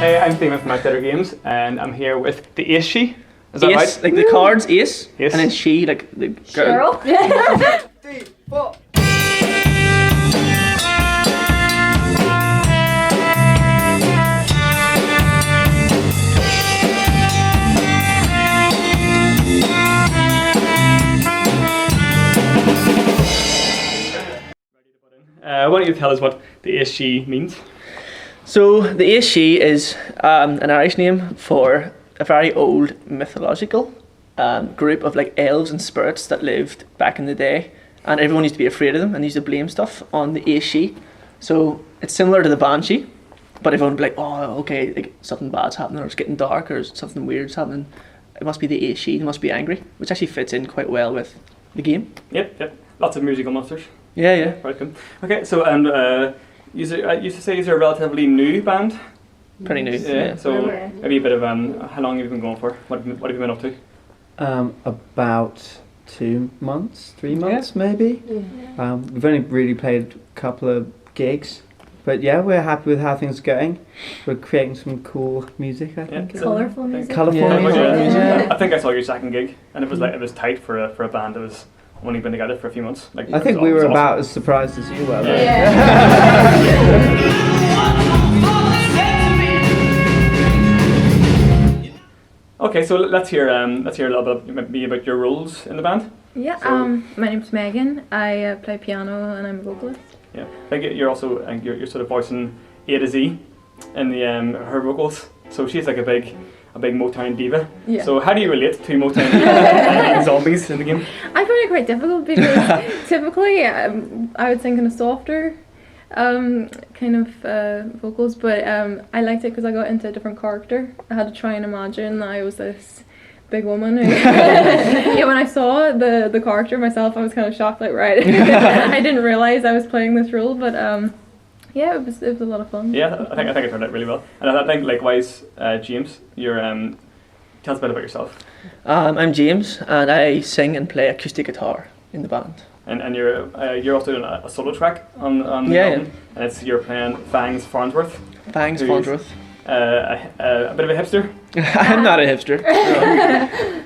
Hey, I'm Damon from Outsider Games, and I'm here with the Aos Si. Is that Ace, right? like the cards, Ace, Ace. and then she, like the girl. Cheryl. 3, 4. Why don't you tell us what the Aos Si means? So the Aos Si is an Irish name for a very old mythological group of like elves and spirits that lived back in the day, and everyone used to be afraid of them and used to blame stuff on the Aos Si. So it's similar to the Banshee, but everyone would be like, oh, okay, like something bad's happening, or it's getting dark, or something weird's happening. It must be the Aos Si. They must be angry, which actually fits in quite well with the game. Yep. Lots of musical monsters. Yeah. Right, good. Okay, so you used to say you're a relatively new band. Pretty new. Yeah. So Okay. maybe a bit of how long have you been going for? What have you been up to? About 2 months, 3 months maybe. Yeah. We've only really played a couple of gigs, but yeah, we're happy with how things are going. We're creating some cool music, I think. Colourful music. Colourful Yeah. music. Yeah. I think I saw your second gig, and it was tight for a band that was only been together for a few months. Like, I think it we was were awesome. about as surprised as you were. Okay, so let's hear a little bit maybe about your roles in the band. Yeah, So- my name's Megan. I play piano and I'm a vocalist. Yeah, like you're also you're sort of voicing A to Z in the her vocals. So she's like a big Motown diva. Yeah. So how do you relate to Motown and zombies in the game? I find it quite difficult because typically I would sing kind of softer kind of vocals, but I liked it because I got into a different character. I had to try and imagine that I was this big woman. Yeah, when I saw the character myself, I was kind of shocked, like, right. I didn't realise I was playing this role, but yeah, it was a lot of fun. Yeah, I think it turned out really well. And I think likewise, James, you're tell us a bit about yourself. I'm James, and I sing and play acoustic guitar in the band. And you're also doing a solo track on the Yeah, album, and you're playing Fangs Farnsworth. Thanks, Who's- Farnsworth. A bit of a hipster. I'm not a hipster.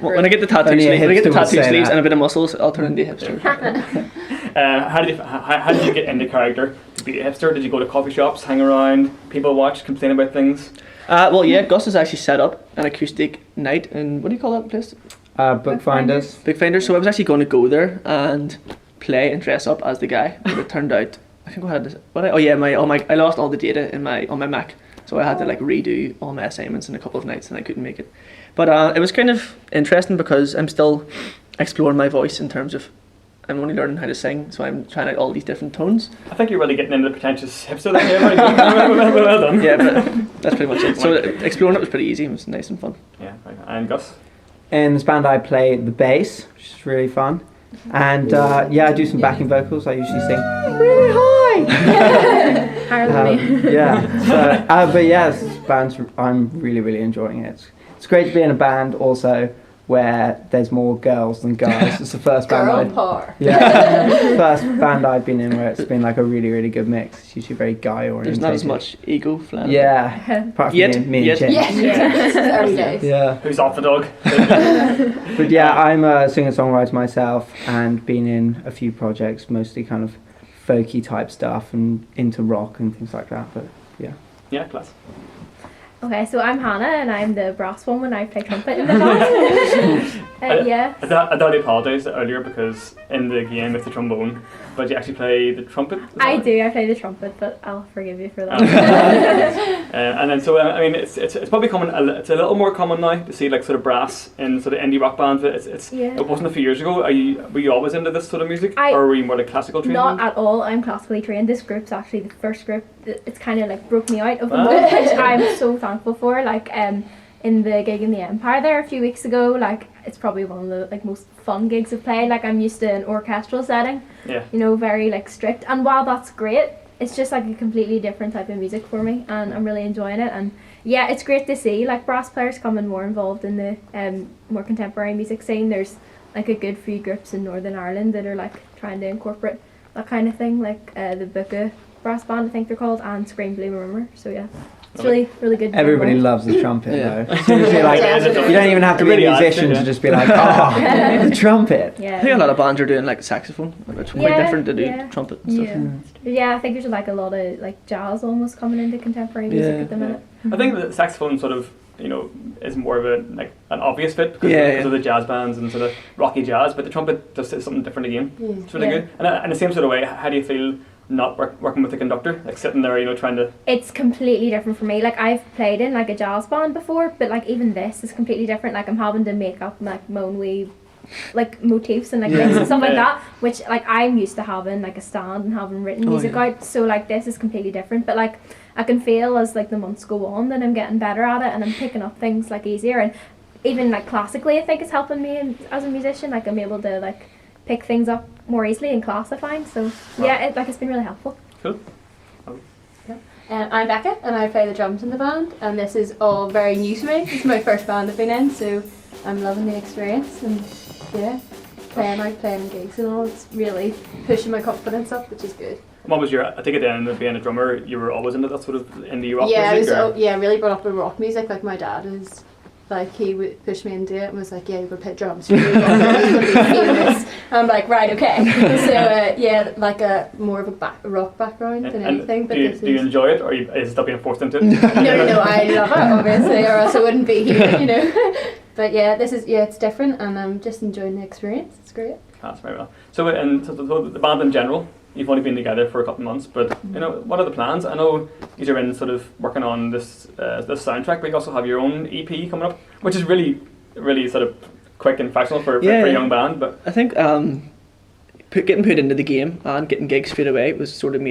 When I get the tattoo Only a sleeves, hipster would say sleeves that. and a bit of muscles, I'll turn into a hipster. How did you get into character to be a hipster? Did you go to coffee shops, hang around, people watch, complain about things? Well, yeah, Gus has actually set up an acoustic night in, what do you call that place? Bookfinders. Big Finder. So I was actually going to go there and play and dress up as the guy, but it turned out, I think I had this, I lost all the data on my Mac, so I had to like redo all my assignments in a couple of nights and I couldn't make it. But it was kind of interesting because I'm still exploring my voice in terms of I'm only learning how to sing, so I'm trying out all these different tones. I think you're really getting into the pretentious hipster thing here. Well done. Yeah, but that's pretty much it. So exploring it was pretty easy. It was nice and fun. Yeah, right. And Gus? In this band I play the bass, which is really fun. And I do some backing vocals. I usually sing really high. Higher than me. But yeah, this band's, I'm really, really enjoying it. It's great to be in a band also where there's more girls than guys. It's the first band Girl power. first band I've been in where it's been like a really, really good mix. It's usually very guy oriented. There's not as much ego flying. Yeah, apart from me and James. Yes, early days. Yeah. Who's off the dog? But yeah, I'm a singer-songwriter myself and been in a few projects, mostly kind of folky type stuff and into rock and things like that. But yeah. Yeah, class. Okay, so I'm Hannah and I'm the brass woman. I play trumpet in the band. Yeah. I thought I apologised earlier because in the game it's the trombone, but you actually play the trumpet. Is that I right? do. I play the trumpet, but I'll forgive you for that. And then so I mean it's probably common. It's a little more common now to see like sort of brass in sort of indie rock bands. Yeah. It wasn't a few years ago. Were you always into this sort of music, or were you more like classical trained? Not at all. I'm classically trained. This group's actually the first group. It's kind of like broke me out of the Ah. mold, which I'm so thankful for. Like in the gig in the Empire there a few weeks ago, like it's probably one of the like most fun gigs I've played. Like I'm used to an orchestral setting. Yeah. You know, very like strict. And while that's great, it's just like a completely different type of music for me, and I'm really enjoying it. And yeah, it's great to see like brass players coming more involved in the more contemporary music scene. There's like a good few groups in Northern Ireland that are like trying to incorporate that kind of thing, like the Buka brass band, I think they're called, and Scream Blue Rumor. So yeah. It's really, really good. Everybody involved. loves the trumpet Yeah. though. Seriously, like, you don't even have to be a Really adds to musician it, to yeah. just be like, oh, the trumpet. I Yeah. think a lot of bands are doing like saxophone, which is quite Yeah, different to do yeah. trumpet and stuff. Yeah. Yeah, I think there's like a lot of like jazz almost coming into contemporary music Yeah. at the minute. I think the saxophone sort of, you know, is more of a like an obvious fit because, Yeah, because yeah. of the jazz bands and sort of rocky jazz, but the trumpet does something different again. It's really Yeah. good. And in the same sort of way, how do you feel not working with the conductor, like sitting there, you know, trying to? It's completely different for me. Like I've played in like a jazz band before, but like even this is completely different. Like I'm having to make up like my own wee like motifs and like licks and stuff like Yeah. that, which like I'm used to having like a stand and having written Oh, music yeah. out. So like this is completely different. But like I can feel as like the months go on that I'm getting better at it and I'm picking up things like easier, and even like classically I think it's helping me as a musician. Like I'm able to like pick things up more easily in class, I find. So yeah, it's been really helpful. I'm Becca and I play the drums in the band, and this is all very new to me. This is my first band I've been in, so I'm loving the experience, and yeah, playing gigs and all, it's really pushing my confidence up, which is good. What was your? I think at the end of being a drummer, you were always into that sort of indie rock Yeah, I was music. Or? really brought up with rock music. Like my dad is, like he would push me into it and was like, yeah, you're gonna play drums. You're gonna be famous. I'm like, right, okay. So yeah, like a more of a rock background than anything. But do you enjoy it, or is it still being forced into it? No, I love it obviously, or else I wouldn't be here, you know. But yeah, it's different, and I'm just enjoying the experience. It's great. That's very well. So, so the band in general, you've only been together for a couple of months, but you know, what are the plans? I know you're in sort of working on this soundtrack, but you also have your own EP coming up, which is really, really sort of quick and fashionable for a young band. But I think getting put into the game and getting gigs straight away was sort of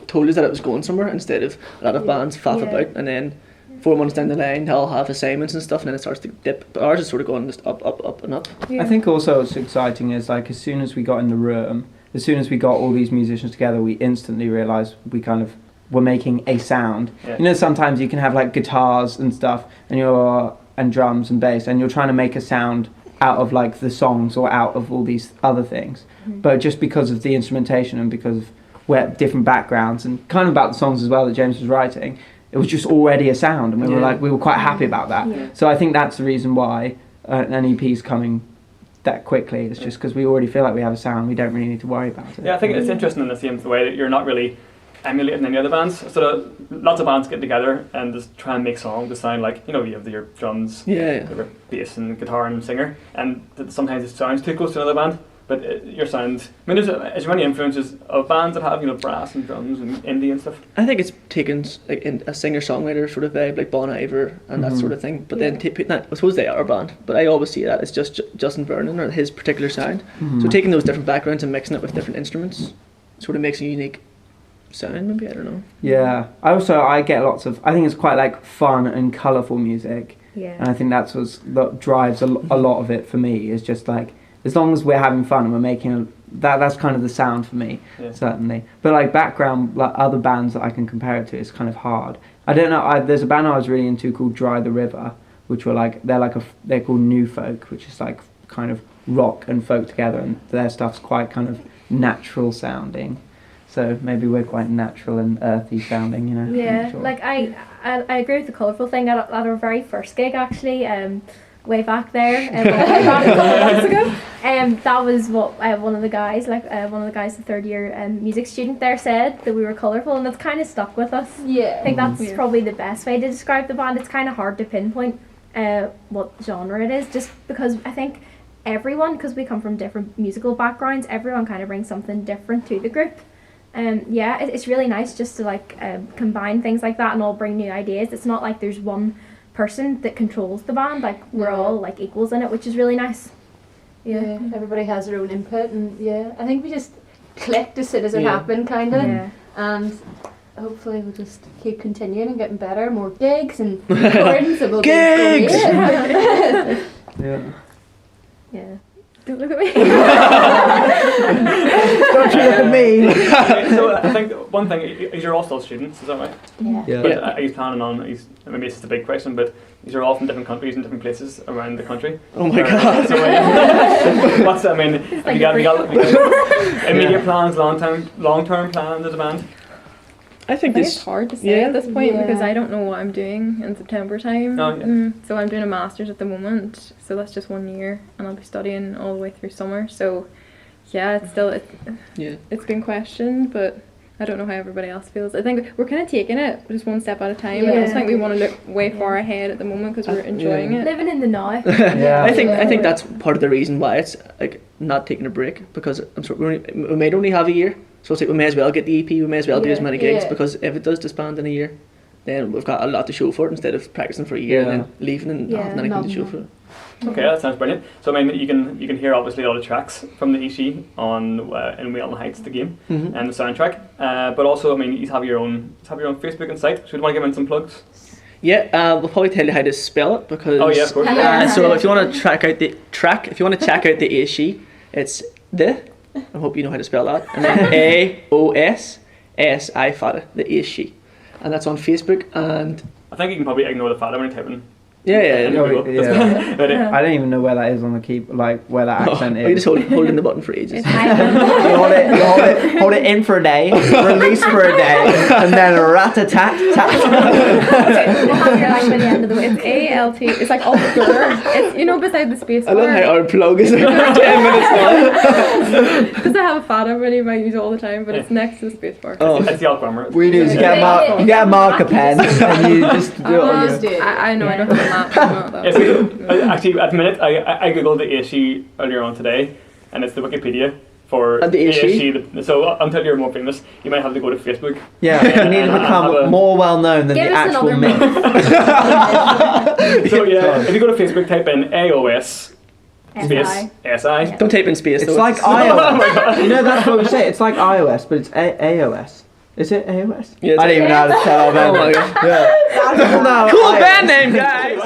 told us that it was going somewhere, instead of a lot of bands faff about and then 4 months down the line they'll have assignments and stuff and then it starts to dip. But ours is sort of going just up and up. I think also what's exciting is like as soon as we got in the room, as soon as we got all these musicians together, we instantly realised we kind of were making a sound. Yeah. You know, sometimes you can have like guitars and stuff and drums and bass, and you're trying to make a sound out of like the songs or out of all these other things. But just because of the instrumentation and because of where different backgrounds and kind of about the songs as well that James was writing, it was just already a sound, and we were quite happy about that. Yeah. So I think that's the reason why an EP is coming that quickly. It's just because we already feel like we have a sound, we don't really need to worry about it. yeah, I think it's interesting in the same way that you're not really emulating any other bands. So lots of bands get together and just try and make songs that sound like, you know, you have your drums, your bass and guitar and singer, and sometimes it sounds too close to another band. But your sound, I mean, is there any influences of bands that have, you know, brass and drums and indie and stuff? I think it's taken like a singer-songwriter sort of vibe, like Bon Iver and that sort of thing. But then putting that, I suppose they are a band, but I always see that as just Justin Vernon or his particular sound. So taking those different backgrounds and mixing it with different instruments sort of makes a unique sound. Maybe, I don't know. Yeah. I get lots of. I think it's quite like fun and colourful music, Yeah. and I think that's what drives a lot of it for me. Is just like, as long as we're having fun and we're making that's kind of the sound for me, certainly. But like background, like other bands that I can compare it to is kind of hard. I don't know. There's a band I was really into called Dry the River, which were like they're called New Folk, which is like kind of rock and folk together, and their stuff's quite kind of natural sounding. So maybe we're quite natural and earthy sounding, you know. Yeah, I'm sure. like I agree with the colourful thing. At our very first gig, actually, way back there, I got it a couple of months ago. That was what one of the guys, the third year music student there, said, that we were colourful, and that's kind of stuck with us. Yeah. I think that's probably the best way to describe the band. It's kind of hard to pinpoint what genre it is, just because I think everyone, because we come from different musical backgrounds, everyone kind of brings something different to the group. It's really nice just to like combine things like that and all bring new ideas. It's not like there's one person that controls the band, like we're all like equals in it, which is really nice. Yeah, everybody has their own input, and I think we just clicked as soon as it happened, kind of. Yeah. And hopefully we'll just keep continuing and getting better, more gigs and recordings, and we'll Gigs! be great. Yeah. Yeah. Don't look at me. Don't you look at me. So I think one thing is you're all still students, is that right? Yeah. But are you planning on? Maybe this is a big question, but these are all from different countries and different places around the country. Oh my god. So, what's I mean? Have you got immediate plans, long term plans as a band? I think it's hard to say at this point because I don't know what I'm doing in September time. Oh, yeah. So I'm doing a master's at the moment, so that's just 1 year, and I'll be studying all the way through summer. So yeah, it's been questioned, but I don't know how everybody else feels. I think we're kind of taking it just one step at a time. I don't think we want to look way far ahead at the moment because we're enjoying it. Living in the now. I think that's part of the reason why it's like not taking a break, because I'm sure we might only have a year, so it's like we may as well get the EP, we may as well do as many gigs, because if it does disband in a year, then we've got a lot to show for it instead of practicing for a year and then leaving and not having anything to show for it. Okay, that sounds brilliant. So I mean, you can hear obviously all the tracks from the Aos Si on in Wailing Heights, the game, and the soundtrack. But also, I mean, you have your own Facebook and site. So we want to give in some plugs. Yeah, we'll probably tell you how to spell it because. Oh yeah, of course. So if you want to check out the Aos Si, it's I hope you know how to spell that. And then Aos Si fada, the Aos Si, and that's on Facebook. And I think you can probably ignore the fada when you type in. Yeah. I don't even know where that is on the keyboard, like where that accent is. You just holding the button for ages. you hold it in for a day, release for a day, and then rat-a-tat-tat. We'll have your like by the end of the way. It's ALT. It's like Oscar. It's beside the space bar. I love how our plug is like 10 minutes long. Because I have a fada really I use all the time, but it's next to the space bar. Oh. It's the alt grammar. We do is you get a marker pen and you just do it on your... I know I don't have a map. Actually, at the minute, I googled the Aos Si earlier on today, and it's the Wikipedia for the Aos Si. So until you're more famous, you might have to go to Facebook. Yeah, you need to become more well known than the actual myth. So yeah, if you go to Facebook, type in AOS space SI. Don't type in space. It's like iOS. You know, that's what we say. It's like iOS, but it's AOS. Is it AOS? Yeah, I don't even know how to tell. Oh my god. Yeah. Cool band name, guys.